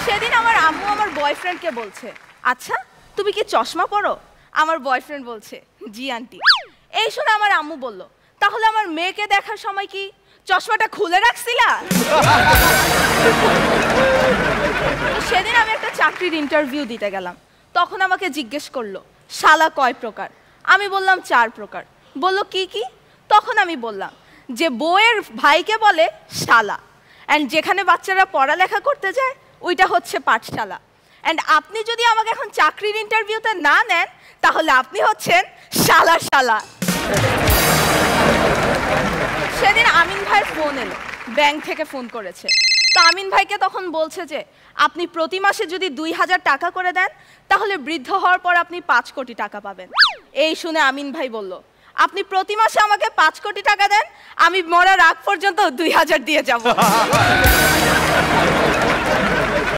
সেদিন আমার আম্মু আমার বয়ফ্রেন্ডকে বলছে, আচ্ছা তুমি কি চশমা পরো? আমার বয়ফ্রেন্ড বলছে, জি আন্টি। এই শুনে আমার আম্মু বলল, তাহলে আমার মেয়েকে দেখার সময় কি চশমাটা খুলে রাখছিলা? সেদিন আমি একটা চাকরির ইন্টারভিউ দিতে গেলাম। তখন আমাকে জিজ্ঞেস করলো, শালা কয় প্রকার? আমি বললাম 4 প্রকার। বললো কি কি? তখন আমি বললাম যে বউয়ের ভাইকে বলে শালা, অ্যান্ড যেখানে বাচ্চারা পড়ালেখা করতে যায় ওইটা হচ্ছে পাঠশালা। অ্যান্ড আপনি যদি আমাকে এখন চাকরির ইন্টারভিউতে না নেন তাহলে আপনি হচ্ছেন শালা শালা। সেদিন আমিন ভাইয়ের ফোন এলো, ব্যাংক থেকে ফোন করেছে। তো আমিন ভাইকে তখন বলছে যে আপনি প্রতি মাসে যদি 2000 টাকা করে দেন তাহলে বৃদ্ধ হওয়ার পর আপনি 5 কোটি টাকা পাবেন। এই শুনে আমিন ভাই বলল, আপনি প্রতি মাসে আমাকে 5 কোটি টাকা দেন, আমি মরার আগ পর্যন্ত 2000 দিয়ে যাব।